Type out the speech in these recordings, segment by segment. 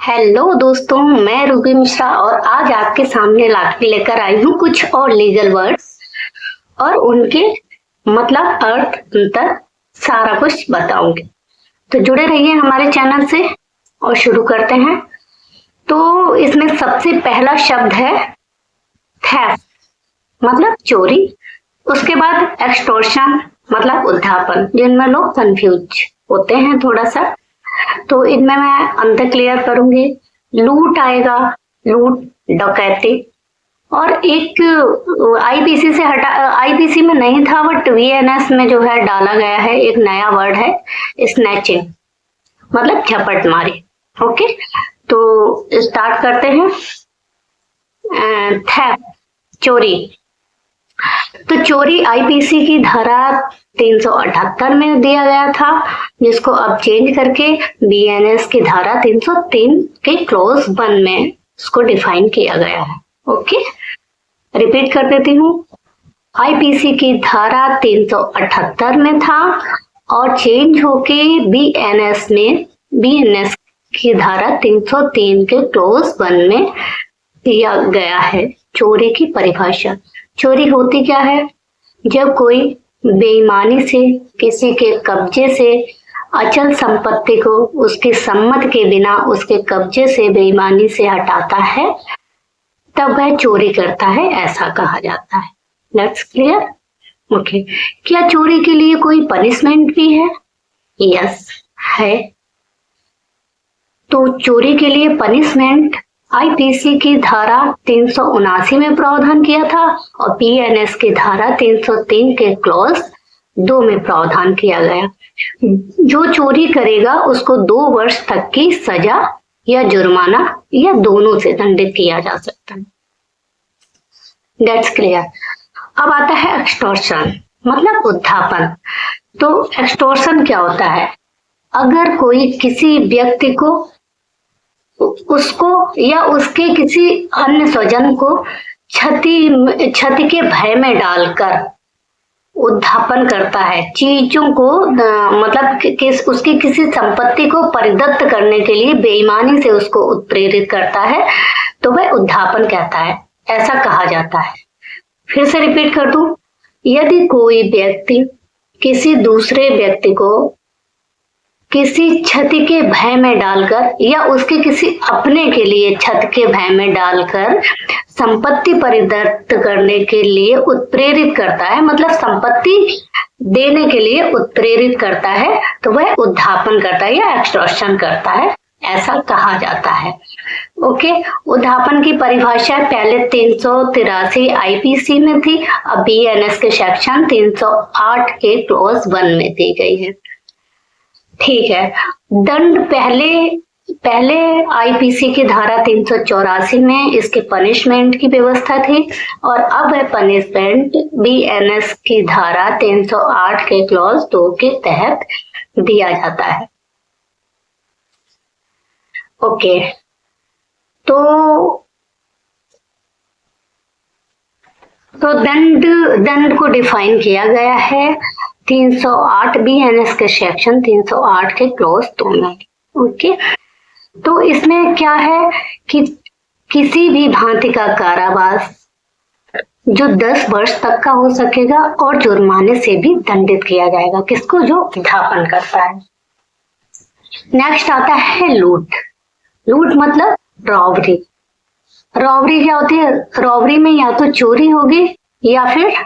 Hello दोस्तों, मैं Ruby Mishra और आज आपके सामने लेकर आई हूँ कुछ और लीगल वर्ड्स और उनके मतलब अर्थ अंतर सारा कुछ बताऊंगी। तो जुड़े रहिए हमारे चैनल से और शुरू करते हैं। तो इसमें सबसे पहला शब्द है थेफ्ट, मतलब चोरी। उसके बाद एक्सटॉर्शन मतलब उद्धापन, जिनमें लोग कंफ्यूज होते हैं थोड़ा सा, तो इनमें मैं अंतर क्लियर करूंगी। लूट आएगा, लूट, डकैती। और एक आईपीसी से हटा, आईपीसी में नहीं था बट वीएनएस में जो है डाला गया है, एक नया वर्ड है स्नैचिंग, मतलब झपट मारी। ओके, तो स्टार्ट करते हैं। थेफ्ट, चोरी। तो चोरी आईपीसी की धारा 378 में दिया गया था, जिसको अब चेंज करके बीएनएस की धारा 303 के क्लोज 1 में इसको डिफाइन किया गया है। ओके, रिपीट कर देती हूँ। आईपीसी की धारा 378 में था और चेंज होके बीएनएस की धारा 303 के क्लोज 1 में दिया गया है। चोरी की परिभाषा। चोरी होती क्या है? जब कोई बेईमानी से किसी के कब्जे से अचल संपत्ति को उसकी सम्मत के बिना उसके कब्जे से बेईमानी से हटाता है, तब वह चोरी करता है, ऐसा कहा जाता है। Let's clear. ओके, क्या चोरी के लिए कोई पनिशमेंट भी है? यस, है। तो चोरी के लिए पनिशमेंट आईपीसी की धारा 379 में प्रावधान किया था और बीएनएस की धारा 303 के क्लॉज 2 में प्रावधान किया गया। जो चोरी करेगा उसको 2 वर्ष तक की सजा या जुर्माना या दोनों से दंडित किया जा सकता है। That's clear. अब आता है एक्सटॉर्शन, मतलब उद्धापन। तो एक्सटॉर्शन क्या होता है? अगर कोई किसी व्यक्ति को उसको या उसके किसी अन्य स्वजन को क्षति के भय में डालकर उद्धापन करता है, चीजों को मतलब उसकी किसी संपत्ति को परिदत्त करने के लिए बेईमानी से उसको उत्प्रेरित करता है, तो वह उद्धापन कहता है, ऐसा कहा जाता है। फिर से रिपीट कर दूं। यदि कोई व्यक्ति किसी दूसरे व्यक्ति को किसी क्षति के भय में डालकर या उसके किसी अपने के लिए क्षति के भय में डालकर संपत्ति परिदत्त करने के लिए उत्प्रेरित करता है, मतलब संपत्ति देने के लिए उत्प्रेरित करता है, तो वह उद्धापन करता है या एक्सटॉर्शन करता है, ऐसा कहा जाता है। ओके, उद्धापन की परिभाषा पहले 383 आईपीसी में थी, अब बीएनएस के सेक्शन 308 के क्लॉज 1 में दी गई है। ठीक है। दंड पहले आईपीसी की धारा 384 में इसके पनिशमेंट की व्यवस्था थी और अब वह पनिशमेंट बीएनएस की धारा 308 के क्लॉज 2 के तहत दिया जाता है। ओके, तो दंड को डिफाइन किया गया है 308 बीएनएस के सेक्शन 308 के क्लॉज 2 में। ओके, तो इसमें क्या है कि किसी भी भांति का कारावास जो 10 वर्ष तक का हो सकेगा और जुर्माने से भी दंडित किया जाएगा, किसको? जो उद्धापन करता है। नेक्स्ट आता है लूट। लूट मतलब रॉबरी। रॉबरी क्या होती है? रॉबरी में या तो चोरी होगी या फिर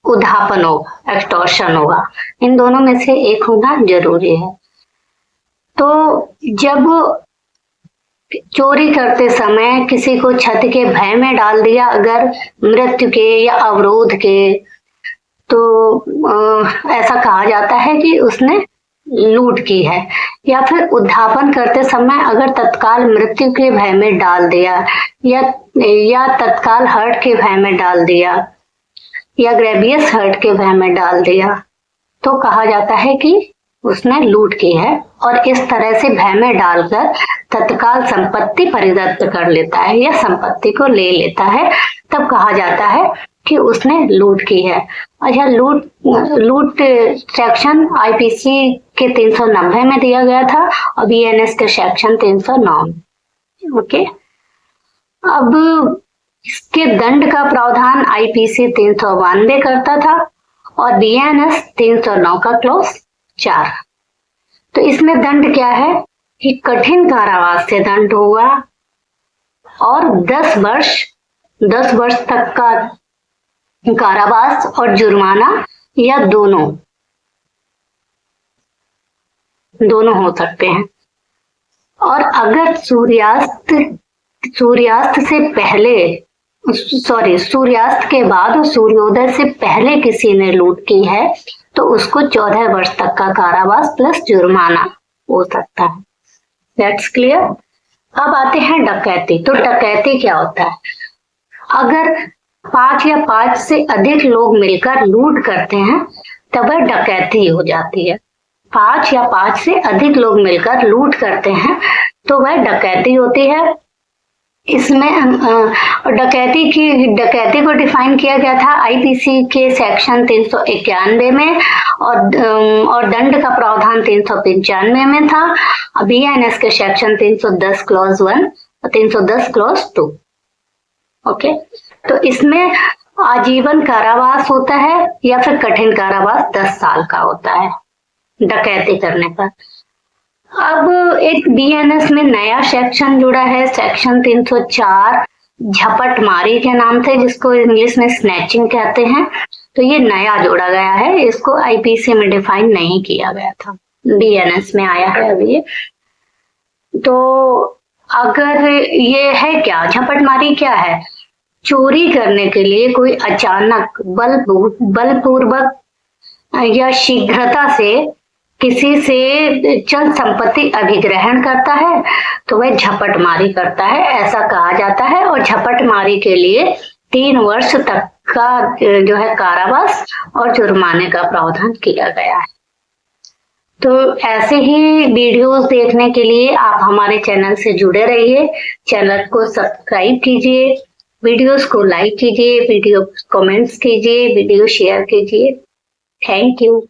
उद्धापन होगा, एक्सटॉर्शन होगा, इन दोनों में से एक होना जरूरी है। तो जब चोरी करते समय किसी को क्षति के भय में डाल दिया, अगर मृत्यु के या अवरोध के, तो ऐसा कहा जाता है कि उसने लूट की है। या फिर उद्धापन करते समय अगर तत्काल मृत्यु के भय में डाल दिया या तत्काल हर्ट के भय में डाल दिया या ग्रेवियस हर्ट के भय में डाल दिया, तो कहा जाता है कि उसने लूट की है। और इस तरह से भय में डालकर तत्काल संपत्ति परिदत्त कर लेता है या संपत्ति को ले लेता है, तब कहा जाता है कि उसने लूट की है। अच्छा, लूट सेक्शन आईपीसी के 390 में दिया गया था और बीएनएस के सेक्शन 309 में। ओके, अब इसके दंड का प्रावधान आईपीसी 392 करता था और बीएनएस 309 का क्लॉज 4। तो इसमें दंड क्या है कि कठिन कारावास से दंड होगा और 10 वर्ष तक का कारावास और जुर्माना या दोनों हो सकते हैं। और अगर सूर्यास्त के बाद और सूर्योदय से पहले किसी ने लूट की है तो उसको 14 वर्ष तक का कारावास प्लस जुर्माना हो सकता है। That's clear. अब आते हैं डकैती। तो डकैती क्या होता है? अगर 5 या 5 से अधिक लोग मिलकर लूट करते हैं तब वह डकैती हो जाती है। 5 या 5 से अधिक लोग मिलकर लूट करते हैं तो वह डकैती होती है। इसमें डकैती को डिफाइन किया गया था आईपीसी के सेक्शन 391 में और दंड का प्रावधान 395 में था। बीएनएस के सेक्शन 310 क्लॉज 1 और 310 क्लॉज 2। ओके, तो इसमें आजीवन कारावास होता है या फिर कठिन कारावास 10 साल का होता है डकैती करने पर। अब एक बीएनएस में नया सेक्शन जुड़ा है, सेक्शन 304 झपटमारी के नाम से, जिसको इंग्लिश में स्नैचिंग कहते हैं। तो ये नया जोड़ा गया है, इसको आईपीसी में डिफाइन नहीं किया गया था, बीएनएस में आया है अभी। तो अगर ये है क्या, झपटमारी क्या है? चोरी करने के लिए कोई अचानक बलपूर्वक या शीघ्रता से किसी से चल संपत्ति अधिग्रहण करता है तो वह झपटमारी करता है, ऐसा कहा जाता है। और झपटमारी के लिए 3 वर्ष तक का जो है कारावास और जुर्माने का प्रावधान किया गया है। तो ऐसे ही वीडियोस देखने के लिए आप हमारे चैनल से जुड़े रहिए। चैनल को सब्सक्राइब कीजिए, वीडियोस को लाइक कीजिए, वीडियो कमेंट्स कीजिए, वीडियो शेयर कीजिए। Thank you.